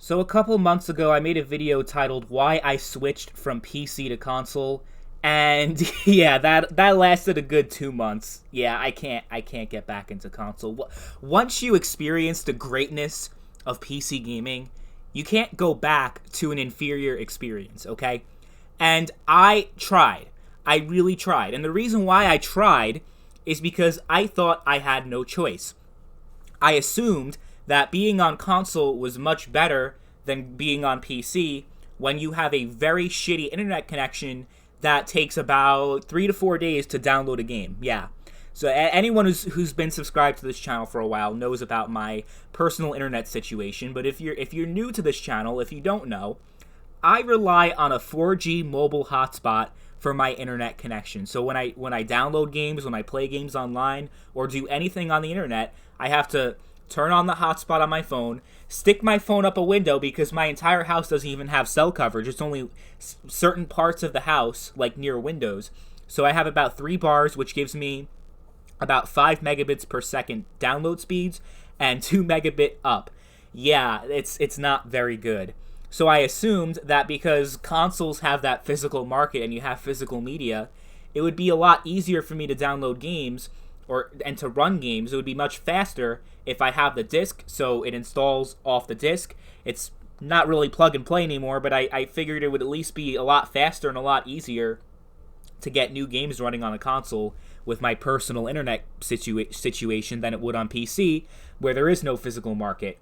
So a couple months ago, I made a video titled "Why I Switched from PC to Console," and yeah, that lasted a good 2 months. Yeah, I can't get back into console. Once you experience the greatness of PC gaming, you can't go back to an inferior experience. Okay, and I tried. I really tried, and the reason why I tried is because I thought I had no choice. I assumed that being on console was much better than being on PC when you have a very shitty internet connection that takes about 3 to 4 days to download a game. Yeah. So anyone who's been subscribed to this channel for a while knows about my personal internet situation. But if you're new to this channel, if you don't know, I rely on a 4G mobile hotspot for my internet connection. So when I download games, when I play games online, or do anything on the internet, I have to turn on the hotspot on my phone, stick my phone up a window because my entire house doesn't even have cell coverage. It's only certain parts of the house, like near windows. So I have about 3 bars, which gives me about 5 megabits per second download speeds and 2 megabit up. Yeah, it's not very good. So I assumed that because consoles have that physical market and you have physical media, it would be a lot easier for me to download games and to run games. It would be much faster if I have the disc, so it installs off the disc. It's not really plug and play anymore, but I figured it would at least be a lot faster and a lot easier to get new games running on a console with my personal internet situation than it would on PC, where there is no physical market.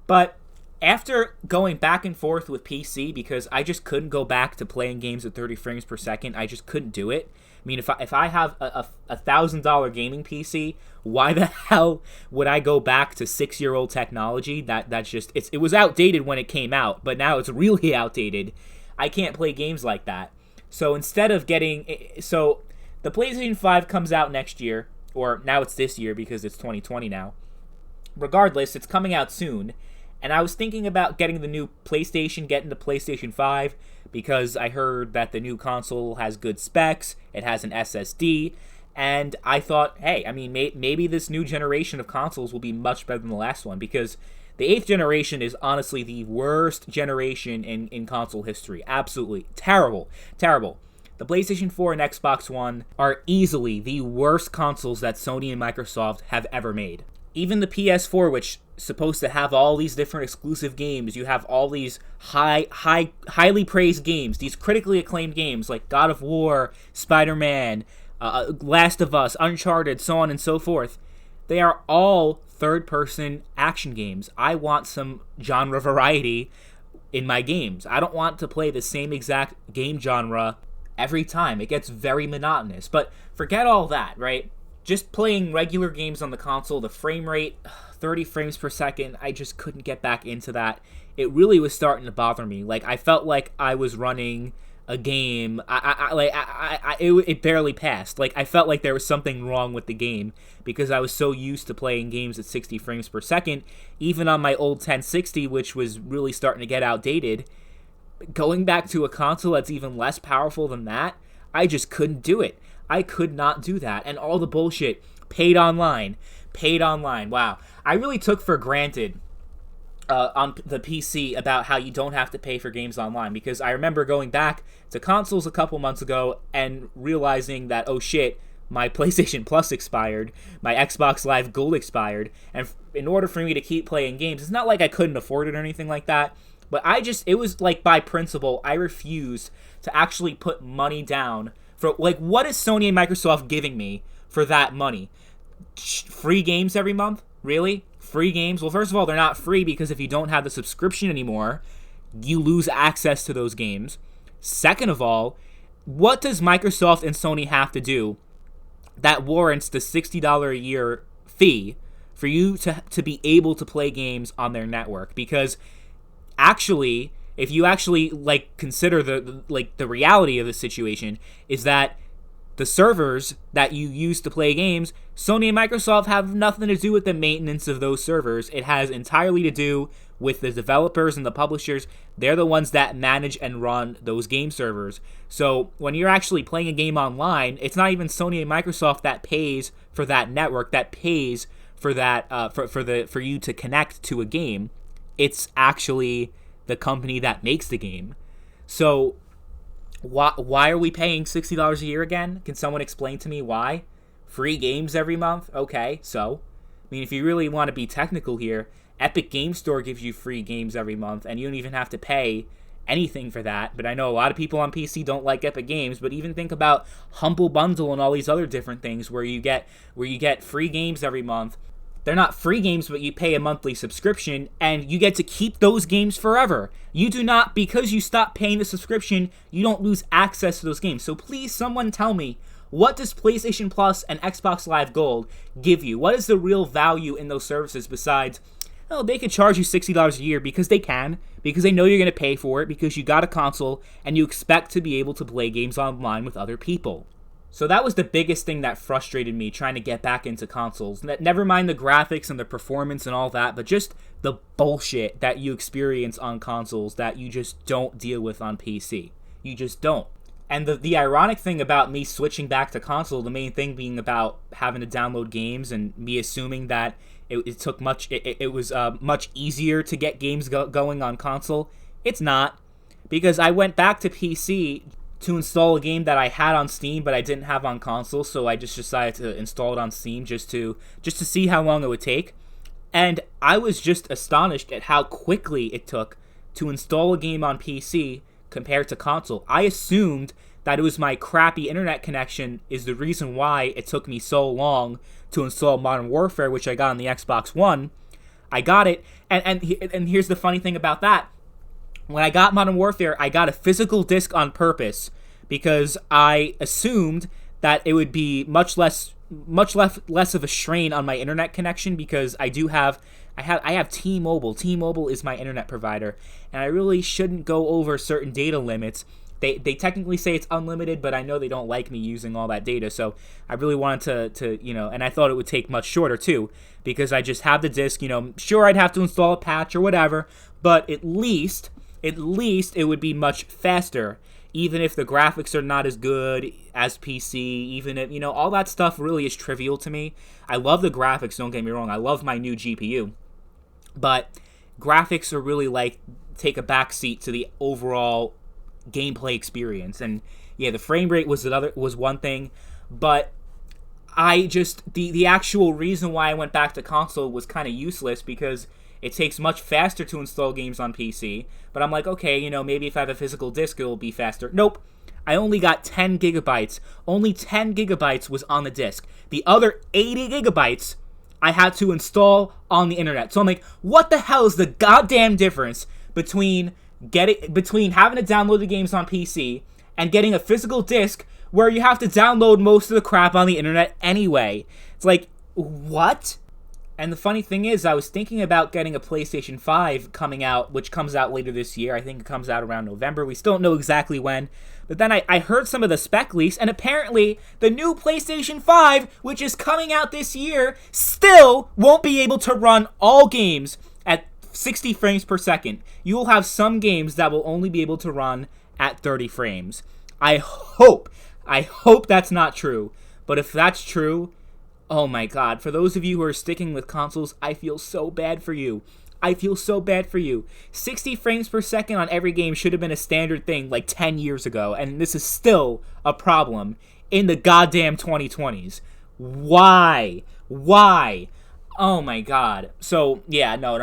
But after going back and forth with PC, because I just couldn't go back to playing games at 30 frames per second, I just couldn't do it. I mean, if I have a $1,000 gaming PC, why the hell would I go back to 6-year-old technology? That's just it was outdated when it came out, but now it's really outdated. I can't play games like that. So instead of the PlayStation 5 comes out next year, or now it's this year because it's 2020 now. Regardless, it's coming out soon. And I was thinking about getting the new PlayStation, getting the PlayStation 5, because I heard that the new console has good specs, it has an SSD, and I thought, hey, I mean, maybe this new generation of consoles will be much better than the last one, because the 8th generation is honestly the worst generation in console history. Absolutely terrible. Terrible. The PlayStation 4 and Xbox One are easily the worst consoles that Sony and Microsoft have ever made. Even the PS4, which is supposed to have all these different exclusive games, you have all these highly praised games, these critically acclaimed games like God of War, Spider-Man, Last of Us, Uncharted, so on and so forth. They are all third-person action games. I want some genre variety in my games. I don't want to play the same exact game genre every time. It gets very monotonous. But forget all that, right? Just playing regular games on the console, the frame rate, 30 frames per second, I just couldn't get back into that. It really was starting to bother me. Like, I felt like I was running a game. It barely passed. Like, I felt like there was something wrong with the game because I was so used to playing games at 60 frames per second, even on my old 1060, which was really starting to get outdated. Going back to a console that's even less powerful than that, I just couldn't do it. I could not do that. And all the bullshit, paid online. Wow. I really took for granted on the PC about how you don't have to pay for games online, because I remember going back to consoles a couple months ago and realizing that, oh shit, my PlayStation Plus expired, my Xbox Live Gold expired, and in order for me to keep playing games, it's not like I couldn't afford it or anything like that, but it was like by principle, I refused to actually put money down for, like, what is Sony and Microsoft giving me for that money? Free games every month? Really? Free games? Well, first of all, they're not free because if you don't have the subscription anymore, you lose access to those games. Second of all, what does Microsoft and Sony have to do that warrants the $60 a year fee for you to be able to play games on their network? Because actually, if you actually consider the reality of the situation, is that the servers that you use to play games, Sony and Microsoft have nothing to do with the maintenance of those servers. It has entirely to do with the developers and the publishers. They're the ones that manage and run those game servers. So when you're actually playing a game online, it's not even Sony and Microsoft that pays for that network, that pays for that for you to connect to a game. It's actually the company that makes the game. So why are we paying $60 a year again? Can someone explain to me why? Free games every month? Okay, so I mean, if you really want to be technical here, Epic Game Store gives you free games every month, and you don't even have to pay anything for that. But I know a lot of people on PC don't like Epic Games, but even think about Humble Bundle and all these other different things where you get free games every month. They're not free games, but you pay a monthly subscription, and you get to keep those games forever. You do not, because you stop paying the subscription, you don't lose access to those games. So please, someone tell me, what does PlayStation Plus and Xbox Live Gold give you? What is the real value in those services besides, oh, they can charge you $60 a year because they can, because they know you're going to pay for it, because you got a console, and you expect to be able to play games online with other people. So that was the biggest thing that frustrated me trying to get back into consoles. Never mind the graphics and the performance and all that, but just the bullshit that you experience on consoles that you just don't deal with on PC. You just don't. And the ironic thing about me switching back to console, the main thing being about having to download games and me assuming that it was much easier to get games going on console. It's not, because I went back to PC to install a game that I had on Steam but I didn't have on console, so I just decided to install it on Steam just to see how long it would take. And I was just astonished at how quickly it took to install a game on PC compared to console. I assumed that it was my crappy internet connection is the reason why it took me so long to install Modern Warfare, which I got on the Xbox One. I got it, and here's the funny thing about that. When I got Modern Warfare, I got a physical disc on purpose because I assumed that it would be much less of a strain on my internet connection, because I have T-Mobile. T-Mobile is my internet provider, and I really shouldn't go over certain data limits. They technically say it's unlimited, but I know they don't like me using all that data, so I really wanted to and I thought it would take much shorter too, because I just have the disc. Sure, I'd have to install a patch or whatever, but at least it would be much faster, even if the graphics are not as good as PC, even if, all that stuff really is trivial to me. I love the graphics, don't get me wrong. I love my new GPU. But graphics are really take a backseat to the overall gameplay experience. And yeah, the frame rate was one thing, but I just, the actual reason why I went back to console was kind of useless, because it takes much faster to install games on PC, but I'm like, okay, maybe if I have a physical disc, it will be faster. Nope. I only got 10 gigabytes. Only 10 gigabytes was on the disc. The other 80 gigabytes I had to install on the internet. So I'm like, what the hell is the goddamn difference between having to download the games on PC and getting a physical disc where you have to download most of the crap on the internet anyway? It's like, what? And the funny thing is, I was thinking about getting a PlayStation 5 coming out, which comes out later this year. I think it comes out around November. We still don't know exactly when. But then I heard some of the spec leaks, and apparently the new PlayStation 5, which is coming out this year, still won't be able to run all games at 60 frames per second. You will have some games that will only be able to run at 30 frames. I hope that's not true. But if that's true, oh my god, for those of you who are sticking with consoles, I feel so bad for you. 60 frames per second on every game should have been a standard thing like 10 years ago, and this is still a problem in the goddamn 2020s. Why? Oh my god. So, yeah, no.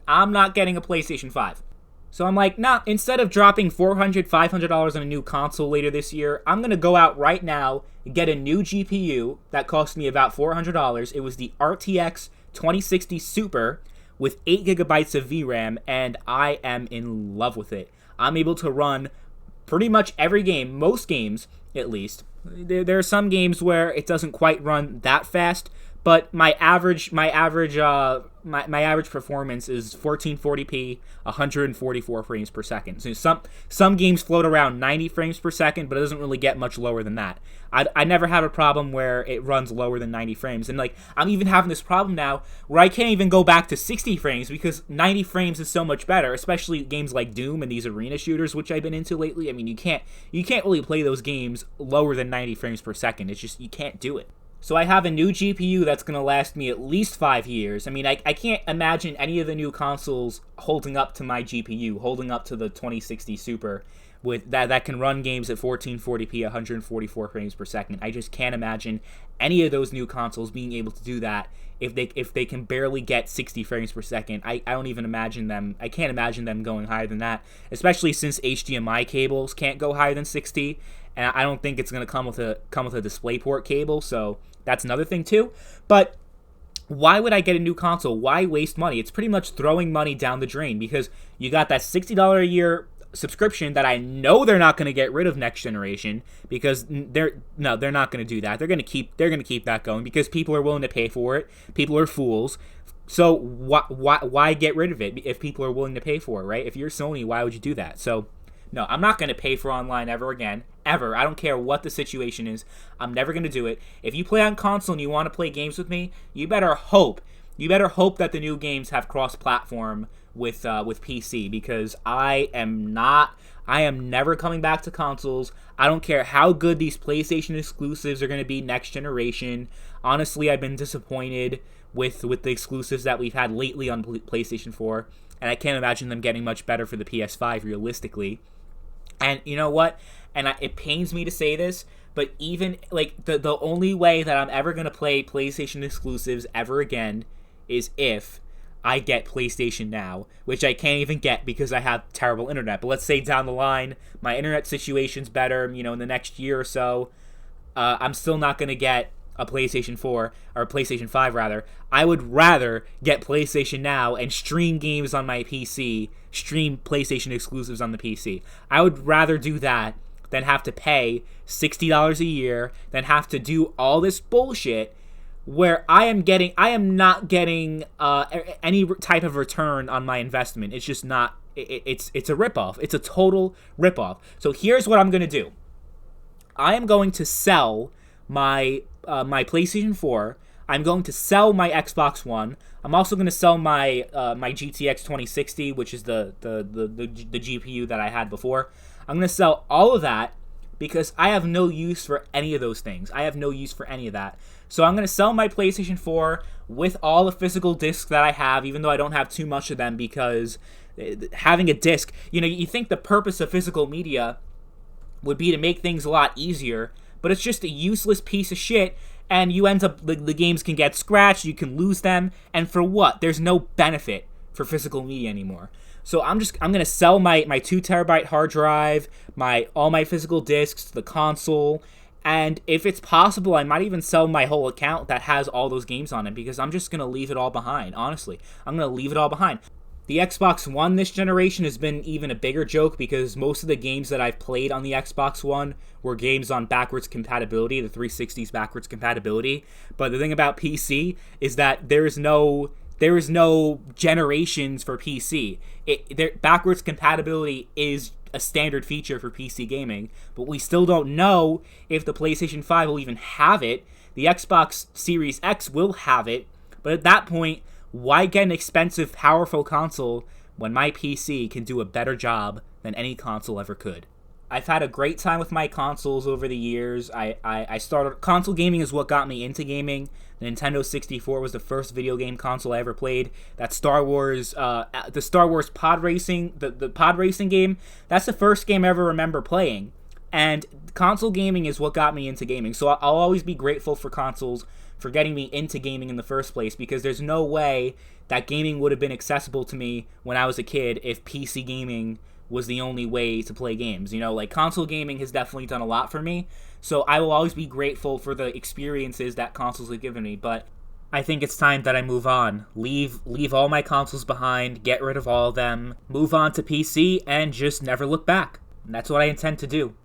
I'm not getting a PlayStation 5. So I'm like, nah, instead of dropping $400, $500 on a new console later this year, I'm going to go out right now and get a new GPU that cost me about $400. It was the RTX 2060 Super with 8 gigabytes of VRAM, and I am in love with it. I'm able to run pretty much every game, most games at least. There are some games where it doesn't quite run that fast, but my average performance is 1440p, 144 frames per second. So some games float around 90 frames per second, but it doesn't really get much lower than that. I never have a problem where it runs lower than 90 frames. And I'm even having this problem now where I can't even go back to 60 frames because 90 frames is so much better, especially games like Doom and these arena shooters, which I've been into lately. I mean, you can't really play those games lower than 90 frames per second. It's just, you can't do it. So I have a new GPU that's going to last me at least 5 years. I mean, I can't imagine any of the new consoles holding up to my GPU, holding up to the 2060 Super with that can run games at 1440p, 144 frames per second. I just can't imagine any of those new consoles being able to do that if they can barely get 60 frames per second. I don't even imagine them. I can't imagine them going higher than that, especially since HDMI cables can't go higher than 60, and I don't think it's going to come with a DisplayPort cable, so that's another thing too. But why would I get a new console? Why waste money? It's pretty much throwing money down the drain, because you got that $60 a year subscription that I know they're not going to get rid of next generation, because they're not going to do that. They're going to keep that going because people are willing to pay for it. People are fools. So why get rid of it if people are willing to pay for it, right? If you're Sony, why would you do that? So no, I'm not going to pay for online ever again. Ever. I don't care what the situation is. I'm never going to do it. If you play on console and you want to play games with me, you better hope that the new games have cross-platform with PC, because I am never coming back to consoles. I don't care how good these PlayStation exclusives are going to be next generation. Honestly, I've been disappointed with the exclusives that we've had lately on PlayStation 4, and I can't imagine them getting much better for the PS5 realistically. And you know what? And it pains me to say this, but even like the only way that I'm ever going to play PlayStation exclusives ever again is if I get PlayStation Now, which I can't even get because I have terrible internet. But let's say down the line, my internet situation's better, in the next year or so, I'm still not going to get a PlayStation 4, or PlayStation 5 rather. I would rather get PlayStation Now and stream games on my PC, stream PlayStation exclusives on the PC. I would rather do that than have to pay $60 a year, than have to do all this bullshit where I am not getting any type of return on my investment. It's just not. It's a ripoff. It's a total ripoff. So here's what I'm gonna do. I am going to sell my PlayStation 4. I'm going to sell my Xbox One. I'm also going to sell my GTX 2060, which is the GPU that I had before. I'm going to sell all of that because I have no use for any of those things. I have no use for any of that. So I'm going to sell my PlayStation 4 with all the physical discs that I have, even though I don't have too much of them, because having a disc, you think the purpose of physical media would be to make things a lot easier, but it's just a useless piece of shit, and you end up, the games can get scratched, you can lose them, and for what? There's no benefit for physical media anymore. So I'm gonna sell my 2TB hard drive, all my physical discs, the console, and if it's possible, I might even sell my whole account that has all those games on it, because I'm just gonna leave it all behind. Honestly, I'm gonna leave it all behind. The Xbox One this generation has been even a bigger joke, because most of the games that I've played on the Xbox One were games on backwards compatibility, the 360's backwards compatibility. But the thing about PC is that there is no generations for PC. Backwards compatibility is a standard feature for PC gaming, but we still don't know if the PlayStation 5 will even have it. The Xbox Series X will have it, but at that point, why get an expensive, powerful console when my PC can do a better job than any console ever could? I've had a great time with my consoles over the years. I started... Console gaming is what got me into gaming. The Nintendo 64 was the first video game console I ever played. That Star Wars... the Star Wars pod racing... The pod racing game, that's the first game I ever remember playing. And console gaming is what got me into gaming. So I'll always be grateful for consoles for getting me into gaming in the first place, because there's no way that gaming would have been accessible to me when I was a kid if PC gaming was the only way to play games. Console gaming has definitely done a lot for me, so I will always be grateful for the experiences that consoles have given me. But I think it's time that I move on. Leave all my consoles behind, get rid of all of them, move on to PC, and just never look back. And that's what I intend to do.